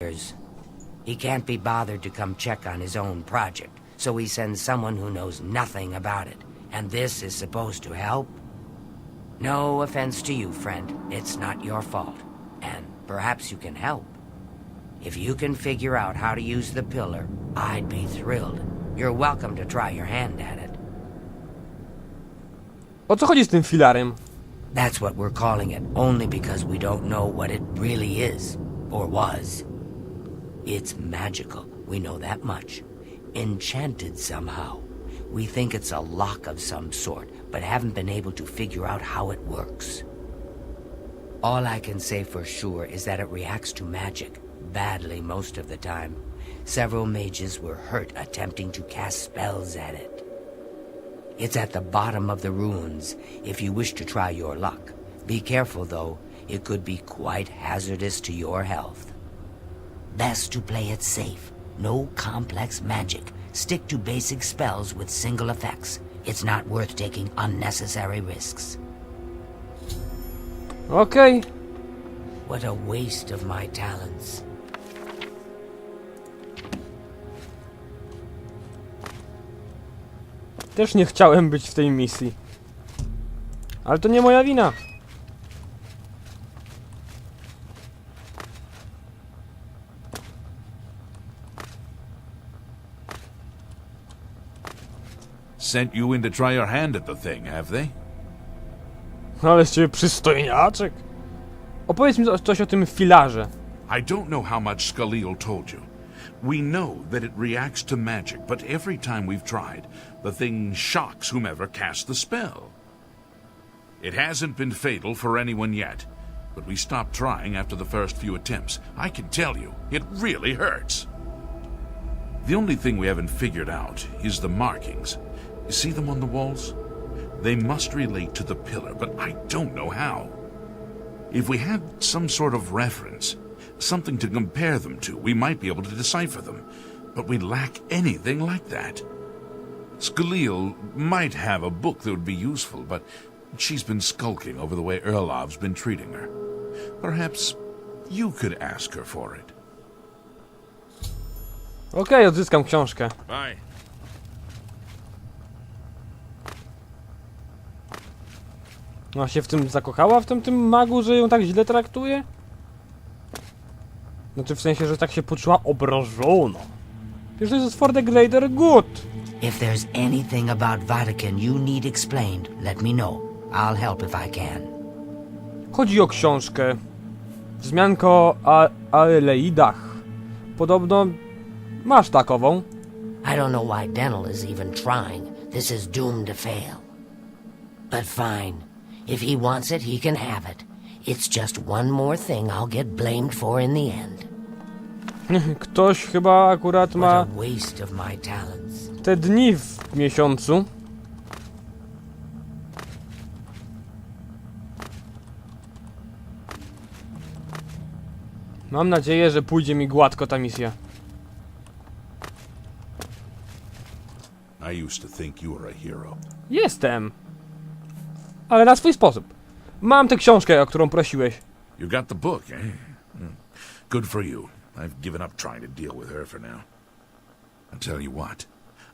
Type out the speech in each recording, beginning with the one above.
He can't be bothered to come check on his own project, so he sends someone who knows nothing about it. And this is supposed to help? No offense to you, friend. It's not your fault. And perhaps you can help. If you can figure out how to use the pillar, I'd be thrilled. You're welcome to try your hand at it. O co chodzi z tym filarem? That's what we're calling it, only because we don't know what it really is, or was. It's magical, we know that much. Enchanted somehow. We think it's a lock of some sort, but haven't been able to figure out how it works. All I can say for sure is that it reacts to magic, badly most of the time. Several mages were hurt attempting to cast spells at it. It's at the bottom of the ruins, if you wish to try your luck. Be careful, though. It could be quite hazardous to your health. Best to play it safe. No complex magic. Stick to basic spells with single effects. It's not worth taking unnecessary risks. Okej. What a waste of my talents. Też nie chciałem być w tej misji. Ale to nie moja wina. Sent you in to try your hand at the thing, have they? Ale z ciebie przystojniaczek. Opowiedz mi coś o tym filarze. I don't know how much Skalil told you. We know that it reacts to magic, but every time we've tried, the thing shocks whomever cast the spell. It hasn't been fatal for anyone yet, but we stopped trying after the first few attempts. I can tell you, it really hurts. The only thing we haven't figured out is the markings. You see them on the walls? They must relate to the pillar, but I don't know how. If we had some sort of reference, something to compare them to, we might be able to decipher them. But we lack anything like that. Skalil might have a book that would be useful, but she's been skulking over the way Erlov's been treating her. Perhaps you could ask her for it. Okej, odzyskam książkę. Bye. Ona się w tym zakochała, w tym magu, że ją tak źle traktuje? Znaczy w sensie, że tak się poczuła obrażona. Przecież to jest for the greater good. If there's anything about Vatican you need explained, let me know. I'll help if I can. Chodzi o książkę. Wzmianka o Aeleidach. Podobno masz takową. I don't know why Dental is even trying. This is doomed to fail. But fine. If he wants it, he can have it. It's just one more thing I'll get blamed for in the end. Ktoś chyba akurat ma What a waste of my talents. te dni w miesiącu. Mam nadzieję, że pójdzie mi gładko ta misja. I used to think you were a hero. Jestem. Ale na swój sposób. Mam tę książkę, o którą prosiłeś. You got the book, eh? Good for you. I've given up trying to deal with her for now. I'll tell you what.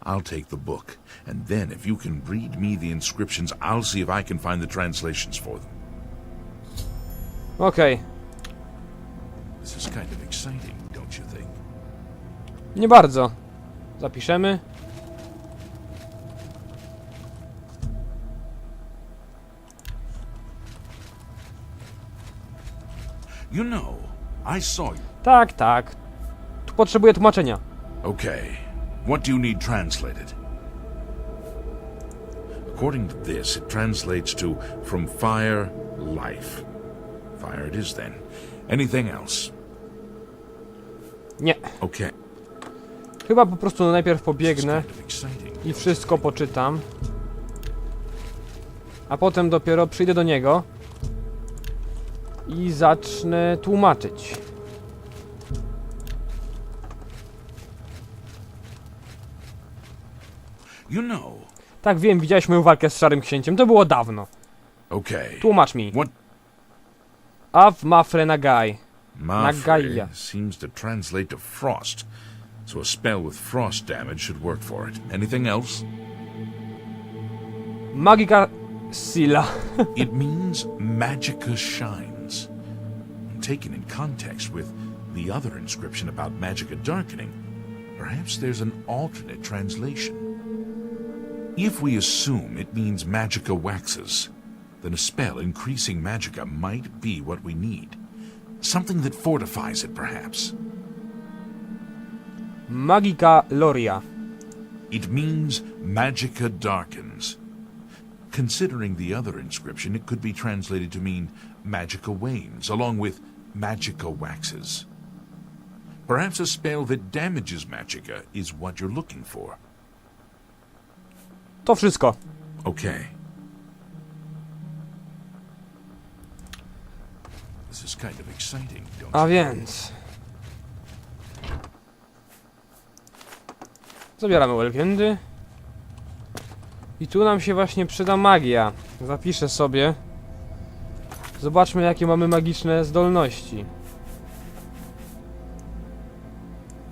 I'll take the book, and then if you can read me the inscriptions, I'll see if I can find the translations for them. Okej. This is kind of exciting, don't you think? Nie bardzo. Zapiszemy. You know, I saw you. Tak, tak. Tu potrzebuję tłumaczenia. Okay, what do you need translated? According to this, it translates to from fire, life. Fire it is then. Anything else? Nie. Okay. Chyba po prostu najpierw This is pobiegnę kind of exciting. i wszystko poczytam. A potem dopiero przyjdę do niego i zacznę tłumaczyć. You know. Tak, wiem, widziałeś moją walkę z Szarym Księciem, to było dawno. Okay. Tłumacz mi. What? Av Mafre Nagai. Nagaja. seems to translate to frost, so a spell with frost damage should work for it. Anything else? Magika Sila. It means Magicka shines. Taken in context with the other inscription about Magicka darkening, perhaps there's an alternate translation. If we assume it means Magicka waxes, then a spell increasing Magicka might be what we need. Something that fortifies it, perhaps. Magika Loria. It means Magicka darkens. Considering the other inscription, it could be translated to mean Magicka wanes, along with Magicka waxes. Perhaps a spell that damages Magicka is what you're looking for. To wszystko. Okay. This is kind of exciting, don't A you? więc... Zabieramy Welkendy. I tu nam się właśnie przyda magia. Zapiszę sobie. Zobaczmy, jakie mamy magiczne zdolności.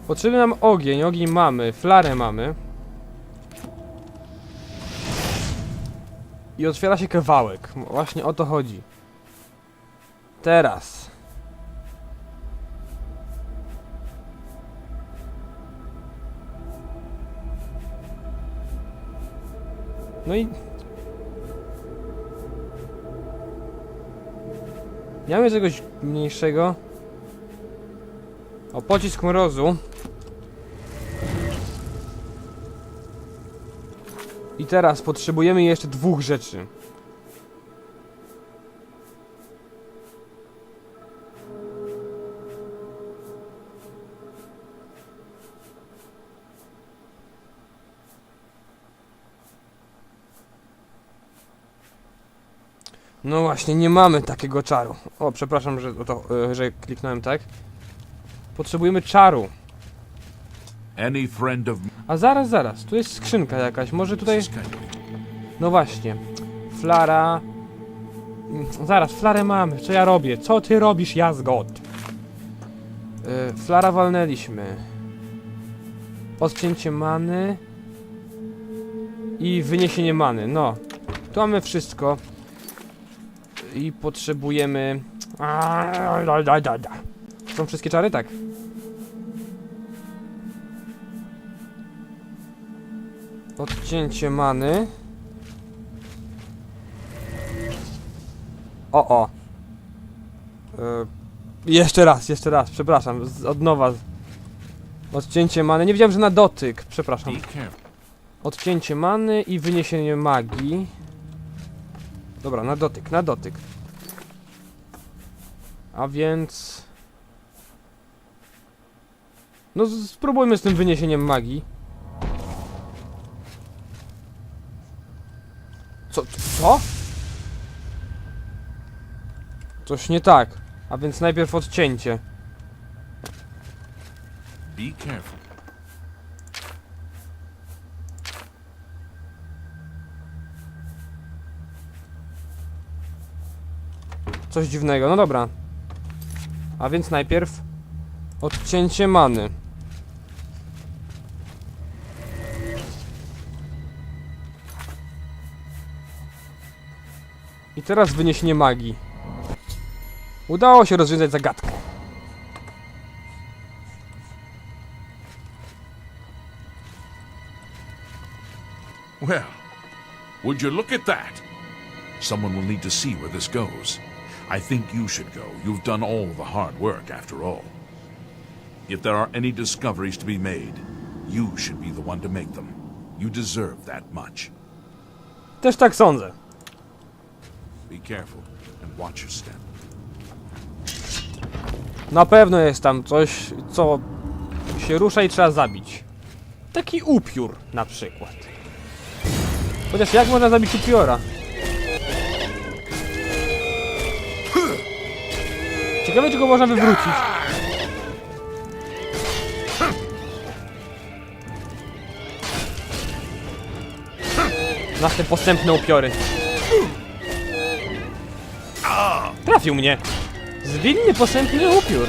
Potrzebny nam ogień. Ogień mamy. Flarę mamy. I otwiera się kawałek. Właśnie o to chodzi. Teraz. No i... Nie mamy czegoś mniejszego. O, pocisk mrozu. I teraz potrzebujemy jeszcze dwóch rzeczy. No właśnie, nie mamy takiego czaru. O, przepraszam, że kliknąłem tak. Potrzebujemy czaru. Any friend of A zaraz, tu jest skrzynka jakaś, może tutaj... No właśnie, flara... Zaraz, flarę mamy, co ja robię? Co ty robisz, Jazgot? Flara walnęliśmy. Odcięcie many. I wyniesienie many, no. Tu mamy wszystko. I potrzebujemy... Są wszystkie czary? Tak. Odcięcie many. O. Jeszcze raz, przepraszam. Od nowa. Odcięcie many. Nie wiedziałem, że na dotyk. Przepraszam. Odcięcie many i wyniesienie magii. Dobra, na dotyk. A więc... No spróbujmy z tym wyniesieniem magii. Co? Coś nie tak. A więc najpierw odcięcie. Be careful. Coś dziwnego, no dobra. A więc najpierw odcięcie many. I teraz wyniesienie magii. Udało się rozwiązać zagadkę. Well, would you look at that? Someone will need to see where this goes. I think you should go. You've done all the hard work, after all. If there are any discoveries to be made, you should be the one to make them. You deserve that much. Też tak sądzę. Be careful and watch your step. Na pewno jest tam coś, co się rusza i trzeba zabić. Taki upiór na przykład. Chociaż jak można zabić upiora? Ciekawe, czy go można wywrócić. Nasz te postępne upiory. Trafił mnie. Zwinnie posępny upiór.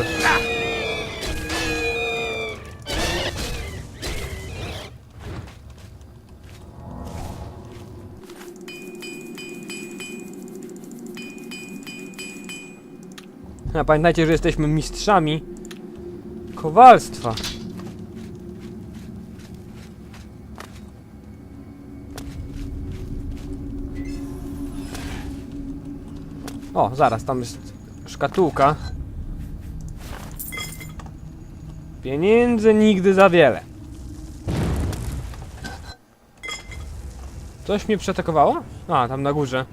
A pamiętajcie, że jesteśmy mistrzami kowalstwa. O, zaraz, tam jest szkatułka. Pieniędzy nigdy za wiele. Coś mnie przeatakowało? A, tam na górze.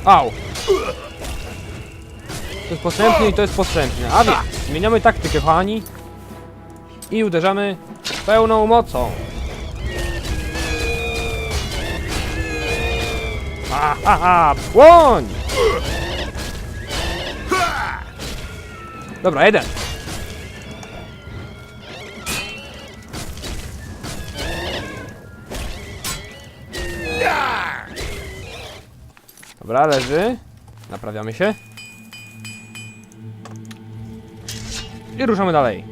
Au! To jest posępny i to jest posępny. A więc zmieniamy taktykę, kochani. I uderzamy pełną mocą. Ha, ha, ha! Płoń! Dobra, jeden. Dobra, leży. Naprawiamy się. I ruszamy dalej.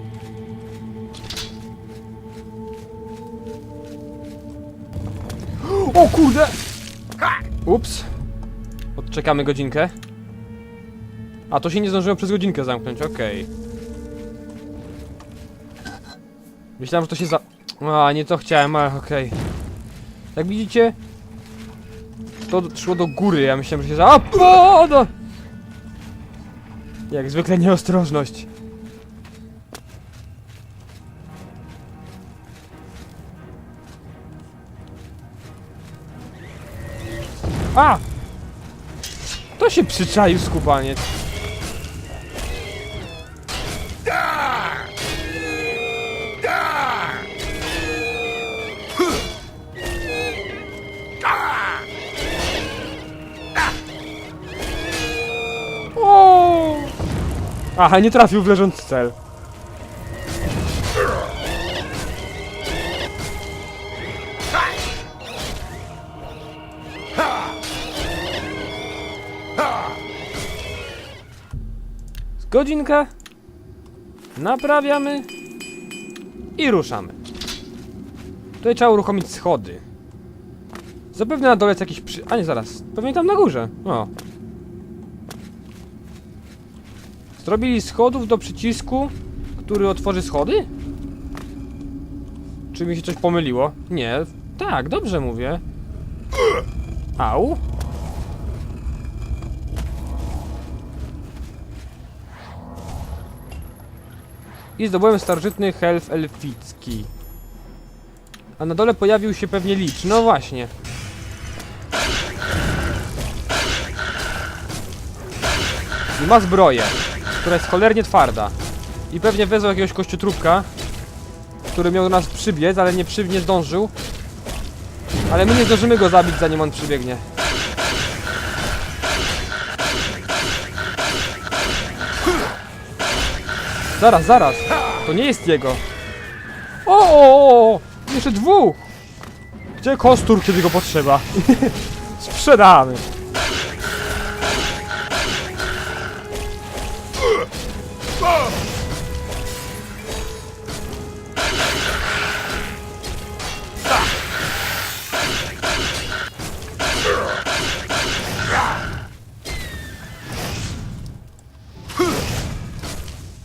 O kurde! Ups. Odczekamy godzinkę. A, to się nie zdążyło przez godzinkę zamknąć, okej. Myślałem, że to się A, nie to chciałem, ale okej. Jak widzicie, to szło do góry, ja myślałem, że się Jak zwykle nieostrożność. A! To się przyczaił skubaniec. O! Aha, nie trafił w leżący cel. Godzinkę. Naprawiamy. I ruszamy. Tutaj trzeba uruchomić schody. Zapewne na dole jest jakiś A nie, zaraz. Pewnie tam na górze. O. Zrobili schodów do przycisku, który otworzy schody? Czy mi się coś pomyliło? Nie. Tak, dobrze mówię. Au. I zdobyłem starożytny helf elficki. A na dole pojawił się pewnie licz. No właśnie. I ma zbroję, która jest cholernie twarda. I pewnie wezwał jakiegoś kościotrupka, który miał do nas przybiec, ale nie zdążył. Ale my nie zdążymy go zabić, zanim on przybiegnie. Zaraz, zaraz. To nie jest jego. O! Jeszcze dwóch! Gdzie kostur, kiedy go potrzeba? Sprzedamy.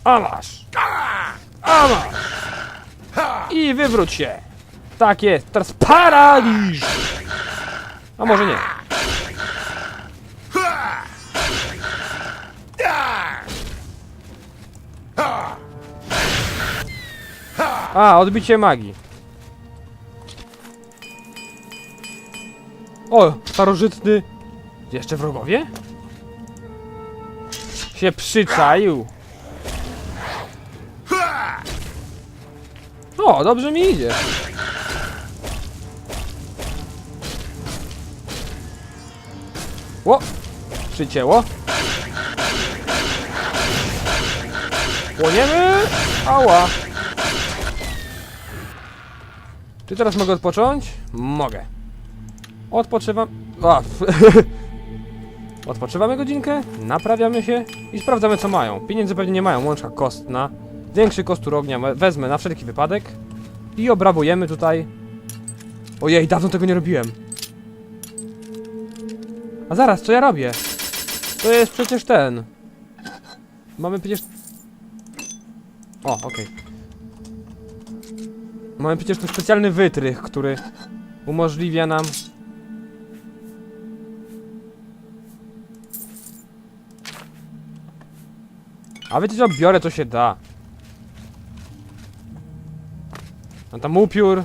A masz! A masz! I wywróć się! Tak jest! Teraz paraliż! A może nie? A, odbicie magii. O, starożytny... Jeszcze wrogowie? Się przyczaił. O, dobrze mi idzie. O! Przycięło. Płoniemy! Ała! Czy teraz mogę odpocząć? Mogę. Odpoczywam... Odpoczywamy godzinkę, naprawiamy się i sprawdzamy co mają. Pieniędzy pewnie nie mają, łączka kostna. Większy kostur ognia wezmę na wszelki wypadek. I obrabujemy tutaj. Ojej, dawno tego nie robiłem. A zaraz, co ja robię? To jest przecież ten. Mamy przecież... O, okej. Mamy przecież ten specjalny wytrych, który umożliwia nam... A wiecie co? Biorę co się da. Mam tam upiór.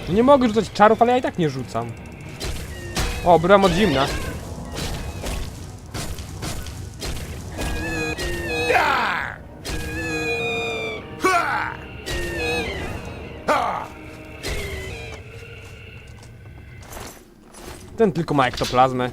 Nie mogę rzucać czarów, ale ja i tak nie rzucam. O, byłem od zimna. Ten tylko ma ektoplazmę.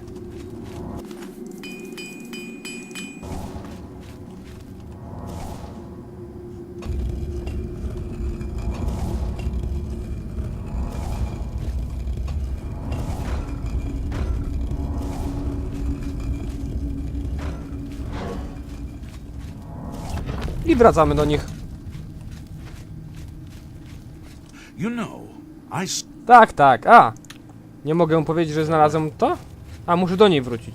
I wracamy do nich. You know, Tak, tak, a! Nie mogę powiedzieć, że znalazłem to? A, muszę do niej wrócić.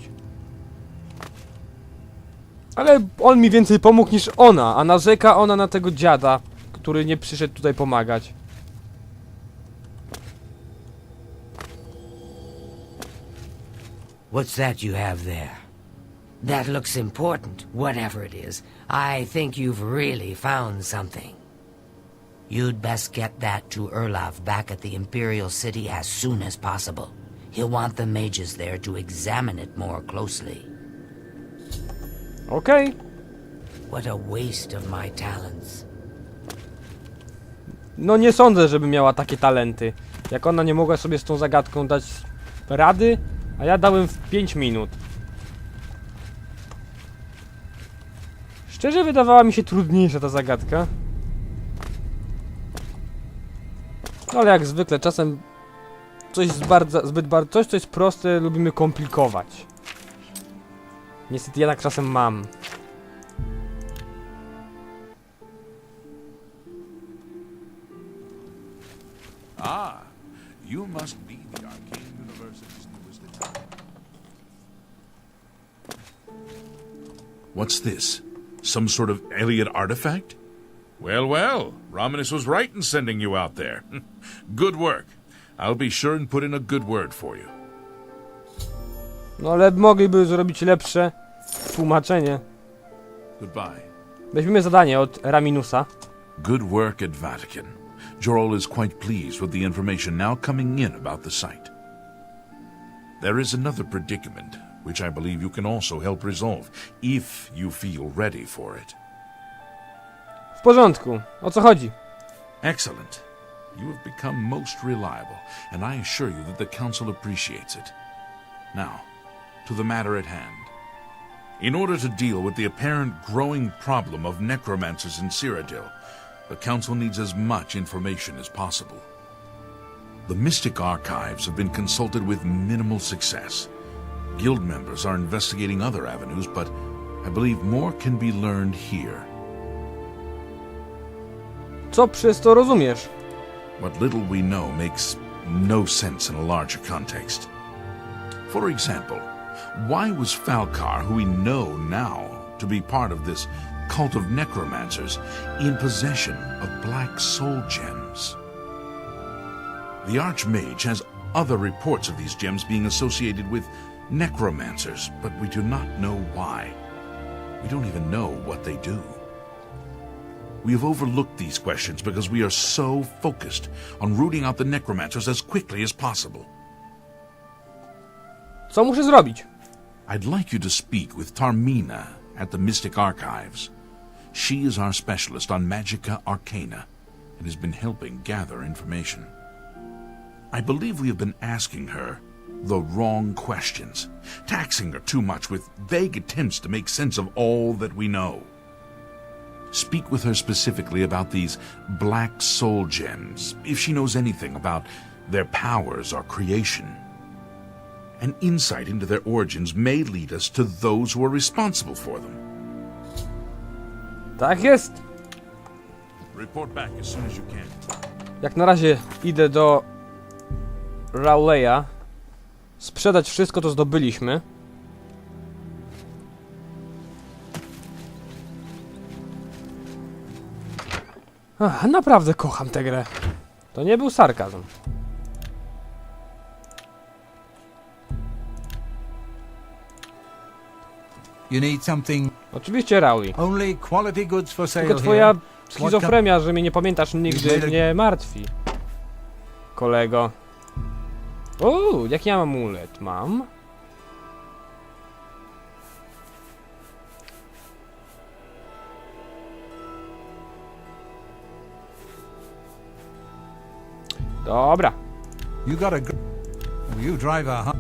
Ale on mi więcej pomógł niż ona, a narzeka ona na tego dziada, który nie przyszedł tutaj pomagać. What's that you have there? That looks important, whatever it is. I think you've really found something. You'd best get that to Erlaf back at the Imperial City as soon as possible. He'll want the mages there to examine it more closely. Okej. What a waste of my talents. No nie sądzę, żeby miała takie talenty. Jak ona nie mogła sobie z tą zagadką dać rady, a ja dałem w 5 minut. Szczerze wydawała mi się trudniejsza ta zagadka. Ale jak zwykle, czasem coś coś, co jest proste, lubimy komplikować. Niestety ja tak czasem mam. You must be the Arcane University's newest attendant. What's this? Some sort of Elliot artifact? Well, well, Romanus was right in sending you out there. Good work. I'll be sure and put in a good word for you. No ale mogliby zrobić lepsze tłumaczenie. Goodbye. Weźmiemy zadanie od Raminusa. Good work at Vatican. Jorol is quite pleased with the information now coming in about the site. There is another predicament, which I believe you can also help resolve, if you feel ready for it. W porządku. O co chodzi? Excellent. You have become most reliable, and I assure you that the Council appreciates it. Now, to the matter at hand. In order to deal with the apparent growing problem of necromancers in Cyrodiil, the Council needs as much information as possible. The Mystic Archives have been consulted with minimal success. Guild members are investigating other avenues, but I believe more can be learned here. Co przez to rozumiesz? What little we know makes no sense in a larger context. For example, why was Falcar, who we know now to be part of this cult of necromancers, in possession of black soul gems? The Archmage has other reports of these gems being associated with necromancers, but we do not know why. We don't even know what they do. We have overlooked these questions because we are so focused on rooting out the necromancers as quickly as possible. Co muszę zrobić? I'd like you to speak with Tarmina at the Mystic Archives. She is our specialist on Magica Arcana and has been helping gather information. I believe we have been asking her the wrong questions, taxing her too much with vague attempts to make sense of all that we know. Speak with her specifically about these black soul gems, if she knows anything about their powers or creation. An insight into their origins may lead us to those who are responsible for them. Tak jest! Report back as soon as you can. Jak na razie idę do Rowley'a. Sprzedać wszystko, co zdobyliśmy. Ach, naprawdę kocham tę grę. To nie był sarkazm. You need something. Oczywiście, Rowley. Only quality goods for sale Tylko twoja here. schizofrenia, że mnie nie pamiętasz nigdy, mnie martwi. Kolego. O, jaki ja mam amulet? Mam. Dobra. You got a. You drive a.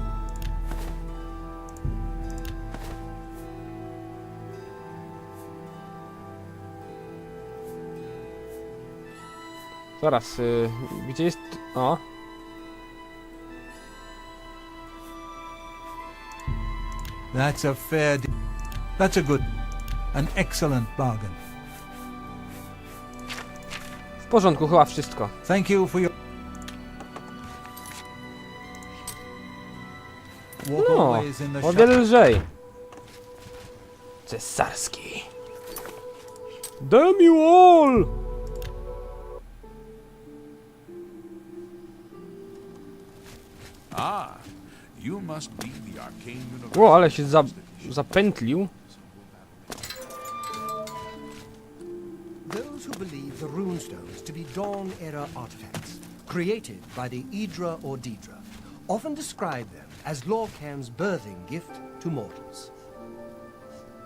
Zaraz, gdzie jest... O. That's a fair. That's a good. An excellent bargain. W porządku, chyba wszystko. Thank you for your. Walk No, always in the o wiele shop. lżej. Cesarski. Damn you all! Ah, you must be the arcane universe. O, ale się zapętlił. Those who believe the runestones to be Dawn Era artifacts, created by the Idra or Deidra, often describe them as Lorcan's birthing gift to mortals.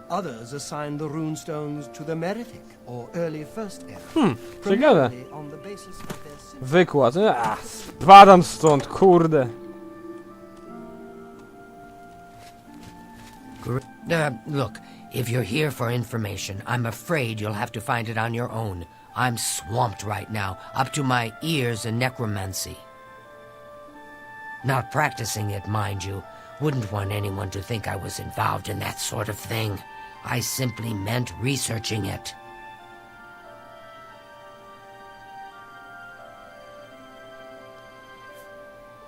Others assign the runestones to the Meretic or early First Era, Ciekawe. primarily on the basis of their symbol. Wykład. Spadam stąd, kurde. Look, if you're here for information, I'm afraid you'll have to find it on your own. I'm swamped right now, up to my ears in necromancy. Not practicing it, mind you. Wouldn't want anyone to think I was involved in that sort of thing. I simply meant researching it.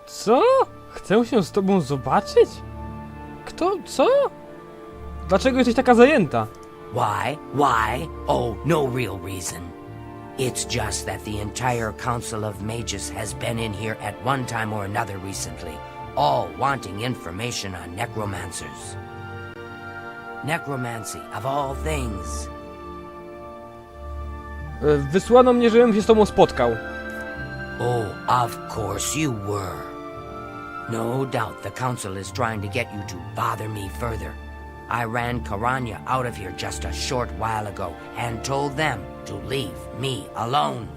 Co? Chcę się z tobą zobaczyć? Kto? Co? Dlaczego jesteś taka zajęta? Why? Why? Oh, no real reason. It's just that the entire Council of Mages has been in here at one time or another recently, all wanting information on necromancers. Necromancy, of all things. Wysłano mnie, żebym się z tobą spotkał. Oh, of course you were. No doubt the Council is trying to get you to bother me further. I ran Karanya out of here just a short while ago and told them to leave me alone.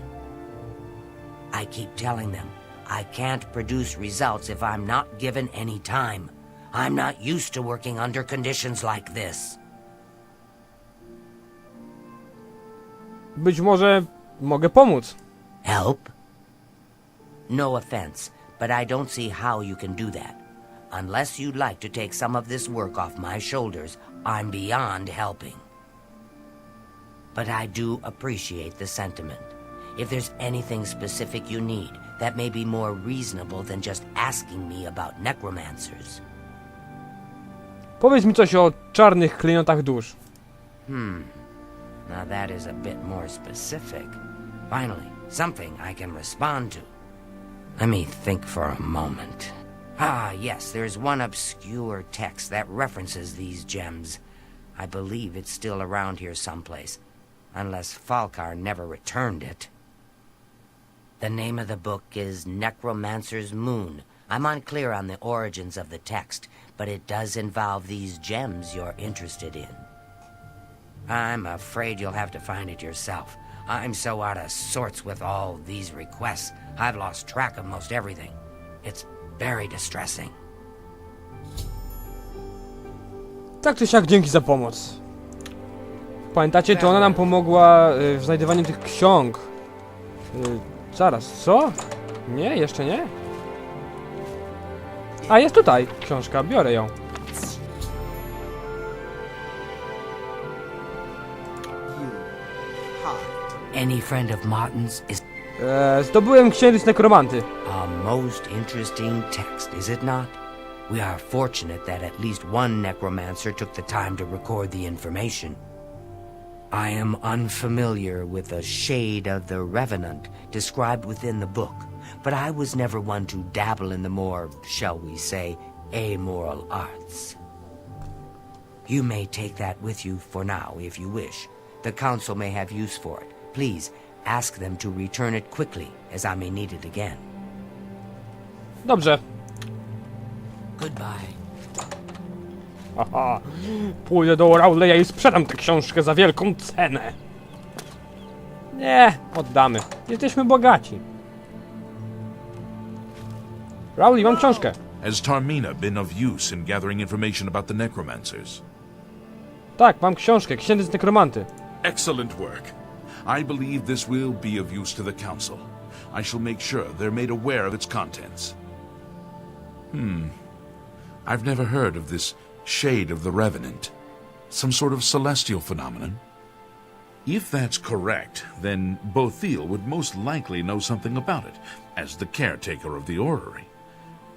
I keep telling them I can't produce results if I'm not given any time. I'm not used to working under conditions like this. Być może mogę pomóc. Help? No offense, but I don't see how you can do that. Unless you'd like to take some of this work off my shoulders, I'm beyond helping. But I do appreciate the sentiment. If there's anything specific you need, that may be more reasonable than just asking me about necromancers. Powiedz mi coś o czarnych klejnotach dusz. Now that is a bit more specific. Finally, something I can respond to. Let me think for a moment. Ah, yes, there's one obscure text that references these gems. I believe it's still around here someplace, unless Falkar never returned it. The name of the book is Necromancer's Moon. I'm unclear on the origins of the text, but it does involve these gems you're interested in. I'm afraid you'll have to find it yourself. I'm so out of sorts with all these requests, I've lost track of most everything. It's very distressing. Tak czy siak, dzięki za pomoc. Pamiętacie, to ona nam pomogła w znajdywaniu tych ksiąg. Zaraz, co? Nie, jeszcze nie? A, jest tutaj książka, biorę ją. Any friend of Martin's is Zdobyłem księżyc nekromanty. a most interesting text, is it not? We are fortunate that at least one necromancer took the time to record the information. I am unfamiliar with the shade of the revenant described within the book, but I was never one to dabble in the more, shall we say, amoral arts. You may take that with you for now, if you wish. The council may have use for it. Please, ask them to return it quickly, as I may need it again. Dobrze. Goodbye. Aha. Pójdę do Rowleya i sprzedam tę książkę za wielką cenę. Nie, oddamy. Jesteśmy bogaci. Rowley, mam książkę. Has Tarmina been of use in gathering information about the necromancers? Tak, mam książkę. Księżyc nekromanty. Excellent work. I believe this will be of use to the council. I shall make sure they're made aware of its contents. I've never heard of this shade of the revenant. Some sort of celestial phenomenon? If that's correct, then Bothiel would most likely know something about it, as the caretaker of the orrery.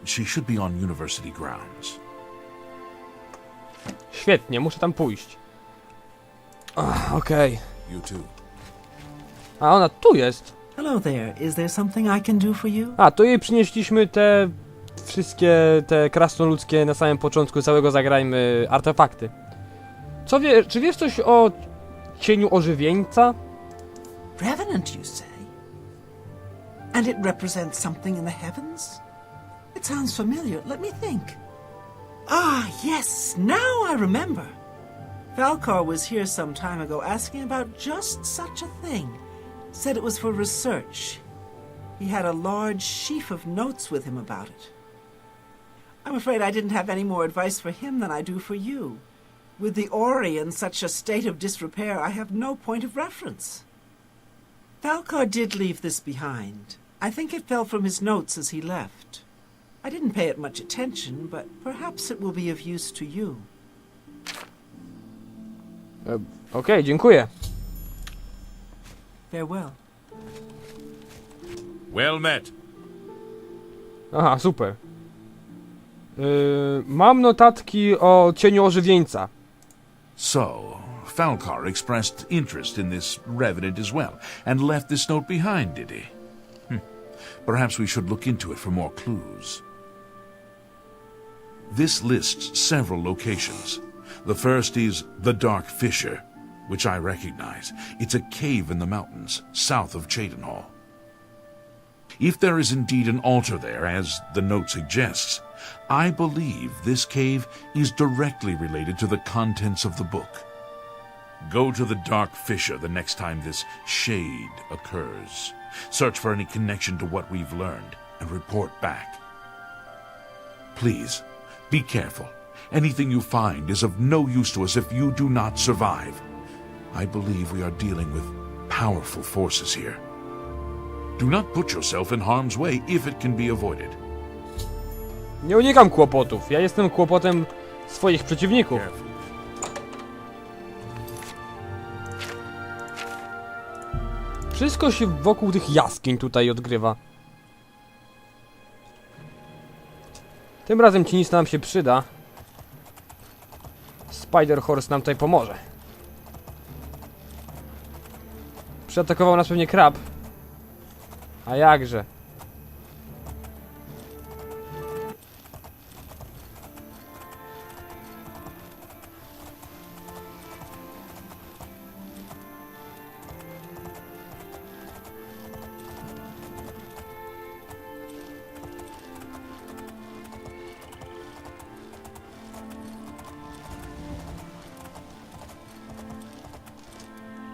She should be on university grounds. Świetnie, muszę tam pójść. Okej. You too. A ona tu jest. Hello there. Is there something I can do for you? A, to jej przynieśliśmy te wszystkie te krasnoludzkie na samym początku całego Zagrajmy artefakty. Czy wiesz coś o cieniu ożywieńca? Revenant, you say? And it represents something in the heavens? It sounds familiar. Let me think. Ah, yes, now I remember. Falcar was here some time ago asking about just such a thing. Said it was for research. He had a large sheaf of notes with him about it. I'm afraid I didn't have any more advice for him than I do for you. With the Ori in such a state of disrepair, I have no point of reference. Falcar did leave this behind. I think it fell from his notes as he left. I didn't pay it much attention, but perhaps it will be of use to you. Okej, dziękuję. Farewell. Well met. Aha, super. Mam notatki o cieniu ożywieńca. So, Falcar expressed interest in this revenant as well, and left this note behind, did he? Perhaps we should look into it for more clues. This lists several locations. The first is the Dark Fissure, which I recognize. It's a cave in the mountains, south of Cheydinhal. If there is indeed an altar there, as the note suggests, I believe this cave is directly related to the contents of the book. Go to the Dark Fissure the next time this shade occurs. Search for any connection to what we've learned, and report back. Please, be careful. Anything you find is of no use to us if you do not survive. I believe we are dealing with powerful forces here. Do not put yourself in harm's way if it can be avoided. Nie unikam kłopotów. Ja jestem kłopotem swoich przeciwników. Careful. Wszystko się wokół tych jaskiń tutaj odgrywa. Tym razem cinista nam się przyda. Spider Horse nam tutaj pomoże. Przyatakował nas pewnie krab. A jakże?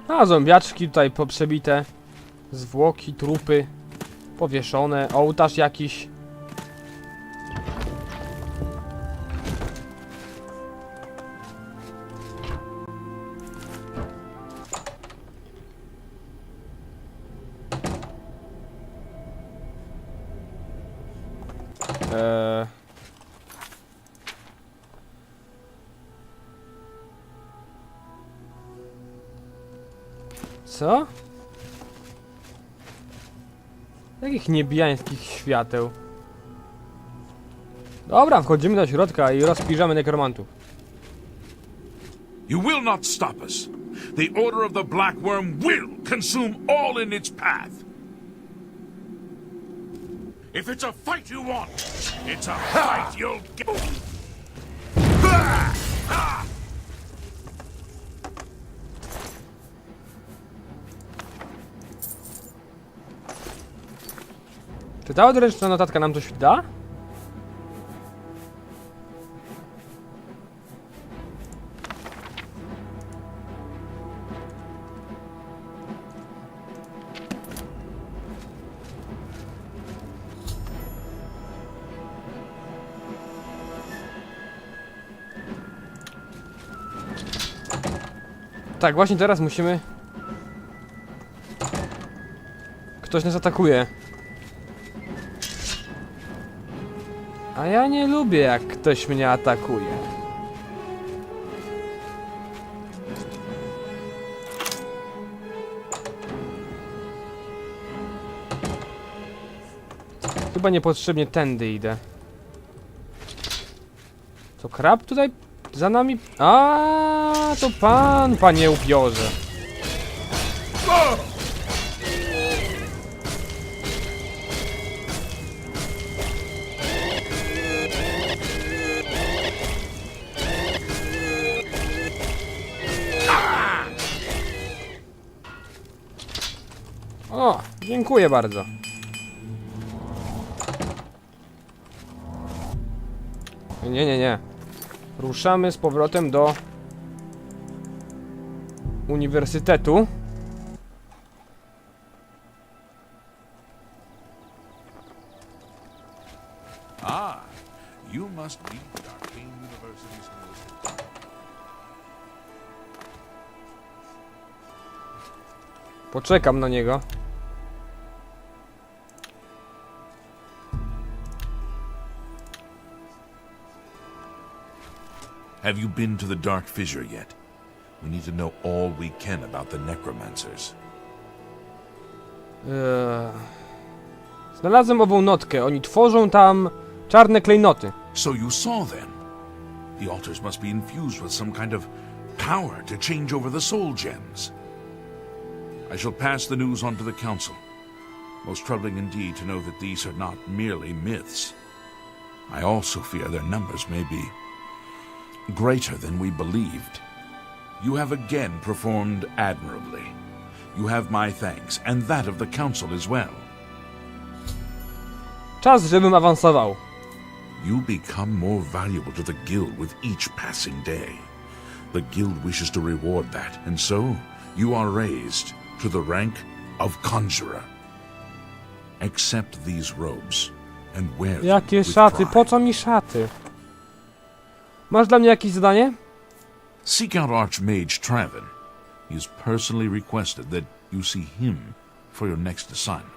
A, zombiaczki tutaj poprzebite. Zwłoki, trupy powieszone, ołtarz jakiś. Co? Jakich niebiańskich świateł? Dobra, wchodzimy do środka i rozpiżamy nekromantów. You will not stop us. The Order of the Black Worm will consume all in its path. If it's a fight you want, it's a fight you'll get. Czy ta odręczna notatka nam coś da? Tak, właśnie teraz musimy... Ktoś nas atakuje. A ja nie lubię, jak ktoś mnie atakuje. Chyba niepotrzebnie tędy idę. To krab tutaj za nami? A, to pan, panie upiorze. O, dziękuję bardzo. Nie. Ruszamy z powrotem do uniwersytetu. Ah, you must be the Arcane University's most... Poczekam na niego. Have you been to the Dark Fissure yet? We need to know all we can about the necromancers. Znalazłem ową notkę. Oni tworzą tam czarne klejnoty. So you saw them. The altars must be infused with some kind of power to change over the soul gems. I shall pass the news on to the council. Most troubling indeed to know that these are not merely myths. I also fear their numbers may be greater than we believed. You have again performed admirably. You have my thanks, and that of the council as well. Czas, żebym awansował. You become more valuable to the guild with each passing day. The guild wishes to reward that, and so you are raised to the rank of conjurer. Accept these robes and wear them Jakie with szaty? pride. Po co mi szaty? Masz dla mnie jakieś zadanie? Seek out Archmage Traven. He has personally requested that you see him for your next assignment.